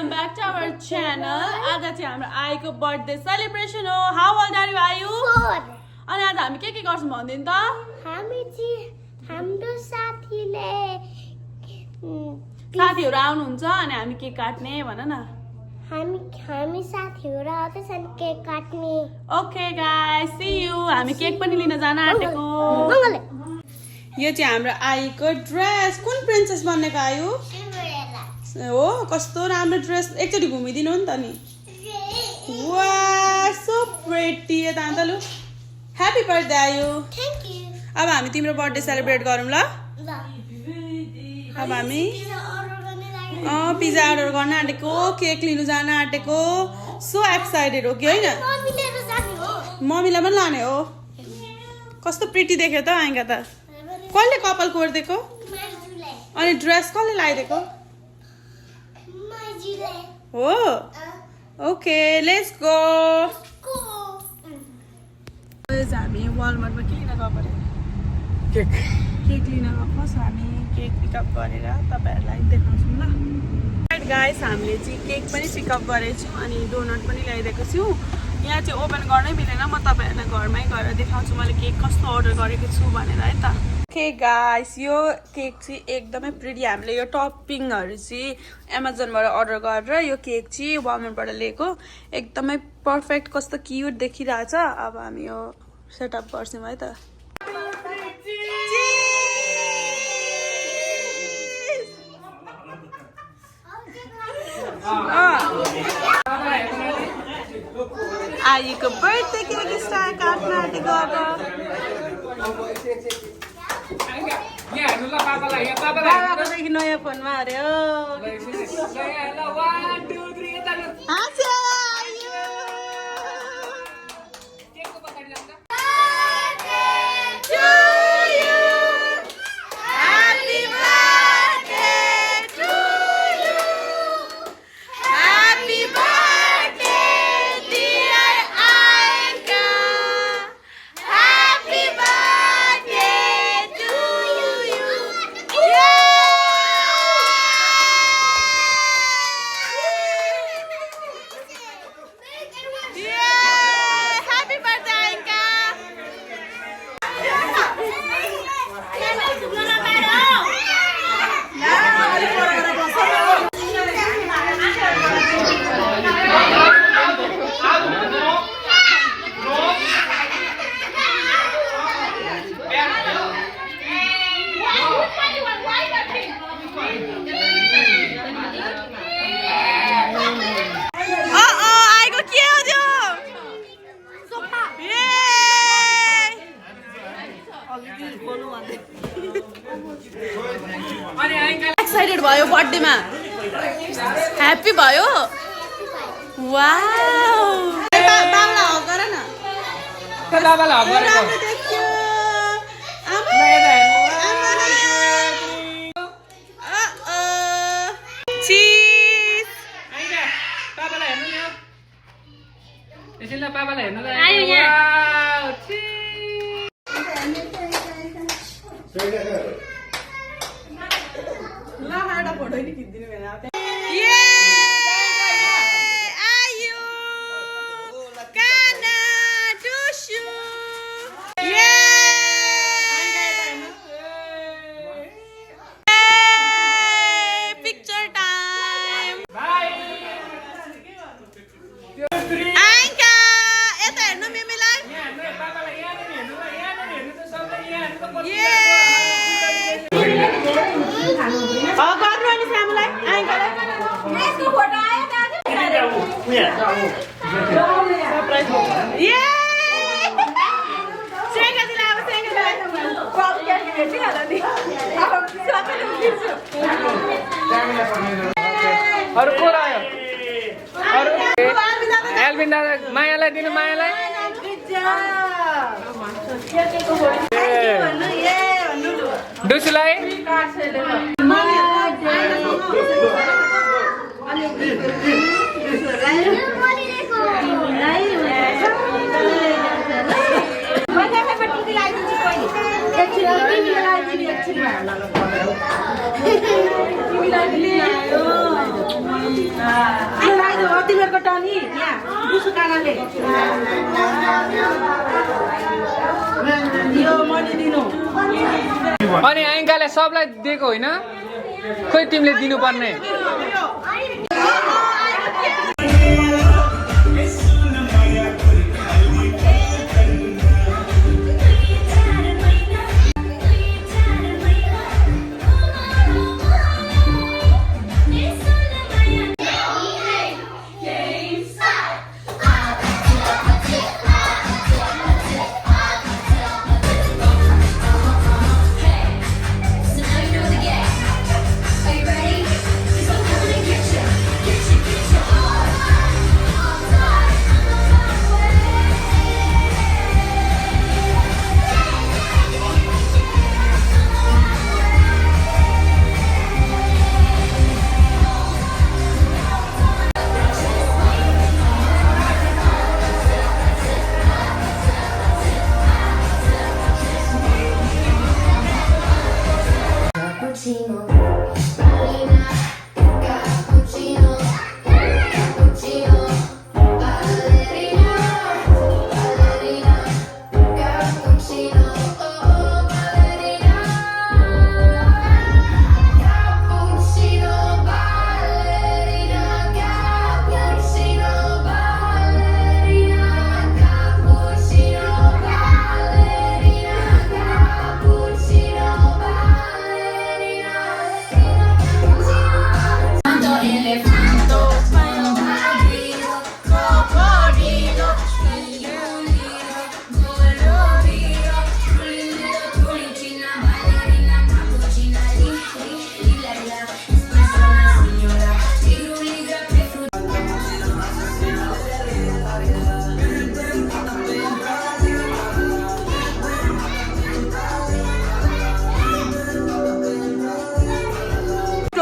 welcome back to our channel. आज चाहिँ हाम्रो आईको बर्थडे सेलिब्रेसन हो. How old are you, आयु? 4. अनि आज हामी के गर्छौं भन्दिन त? हामी चाहिँ हाम्रो साथीहरु आउनुहुन्छ अनि हामी केक काट्ने भन न. हामी साथीहरु आउँदैछन् केक काट्ने. Okay guys, see you. हामी केक पनि लिन जान आँटेको. यो चाहिँ हाम्रो आईको ड्रेस. कुन प्रिन्सेस बन्नेको आयु? हो कस्तो राम्रो ड्रेस. एकचोटी घुमिदिनु नि त नि. वाह सो प्रिटी. यता अन्त लु. ह्यापी बर्थडे आयु. Thank you. अब हामी तिम्रो बर्थडे सेलिब्रेट गरौँ ल. अब हामी पिज्जा अर्डर गर्न आँटेको, केक लिनु जान आँटेको. सो एक्साइटेड हो कि होइन? मम्मीलाई पनि लाने हो. कस्तो प्रिटी देख्यो त आइगा त. कसले कपाल कोर्दिएको? अनि ड्रेस कसले लगाइदिएको? हो ओके लेट्स गो. हामी वालमार्टमा के लिन गएको अरे? केक लिन गएको. हामी केक पिकअप गरेर तपाईँहरूलाई देखाउँछौँ ल. गाइस हामीले चाहिँ केक पनि पिकअप गरेको छौँ अनि डोनट पनि ल्याइदिएको छु. यहाँ चाहिँ ओपन गर्नै मिलेन. म तपाईँहरूलाई घरमै गएर देखाउँछु मैले केक कस्तो अर्डर गरेको छु भनेर है त. ओके गाइस यो केक चाहिँ एकदमै प्रिटी. हामीले यो टपिङहरू चाहिँ एमाजोनबाट अर्डर गरेर यो केक चाहिँ वालमार्टबाट लिएको. एकदमै पर्फेक्ट कस्तो क्युट देखिरहेछ. अब हामी यो सेटअप गर्छौँ है त. आईको बर्थडे केक स्टार काट्न आँटेको. अब बाबादेखि नयाँ फोनमा हार्यो. एक्साइटेड भयो बर्थडेमा. ह्याप्पी भयो. वाउ बाबालाई हग गर न. बाबालाई हग गरेको. चीज बाबालाई हेर्नु नि. यसैले बाबालाई हेर्नु फोटो नि खिचिदिनु भएन. अरू को आयो? एल्बिन दादा मायालाई दिनु. मायालाई डुसुलाई तिमीहरूको टर्नी यहाँ दुसु कानाले यो मैले दिनु अनि आइङ्काले सबलाई दिएको होइन खोइ तिमीले दिनुपर्ने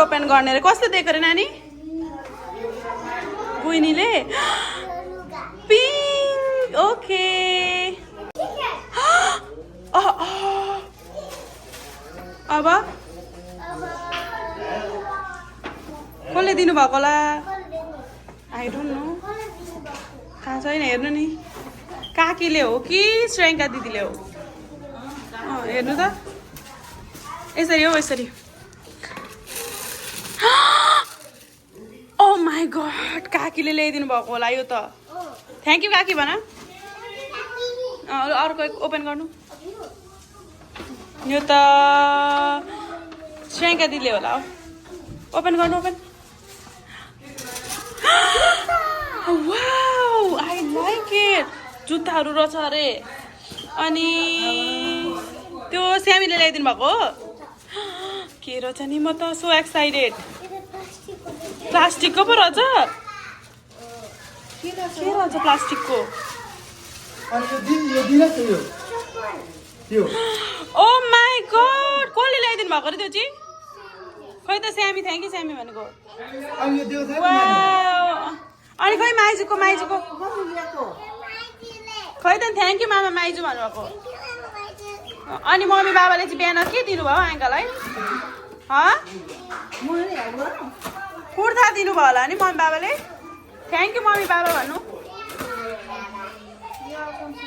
ओपन गर्ने रे कसले दिएको रे नानी बुइनीले पिङ्क ओके अब कसले दिनु भएको होला आई डोन्ट नो थाहा छैन हेर्नु नि काकीले हो कि श्रेयङ्का दिदीले हो हेर्नु त यसरी हो यसरी ओ माई गड काकीले ल्याइदिनु भएको होला यो त थ्याङ्क यू काकी भन अर्को ओपन गर्नु यो त श्रेयङ्का दिदीले होला ओपन गर्नु open wow I like it जुत्ताहरू रहेछ अरे अनि त्यो स्यामीले ल्याइदिनु भएको हो के रहेछ नि म त सो एक्साइटेड प्लास्टिकको पो रहेछ के रहेछ प्लास्टिकको ओ माई गड कसले ल्याइदिनु भएको रे त्यो चाहिँ खै त स्यामी थ्याङ्क यू स्यामी भनेको अनि खै माइजूको खै त थ्याङ्क यू मामा माइजू भन्नुभएको अनि मम्मी बाबाले चाहिँ बिहान के दिनुभयो आङ्कललाई कुर्ता दिनुभयो होला नि मम्मी बाबाले थ्याङ्क यू मम्मी बाबा भन्नु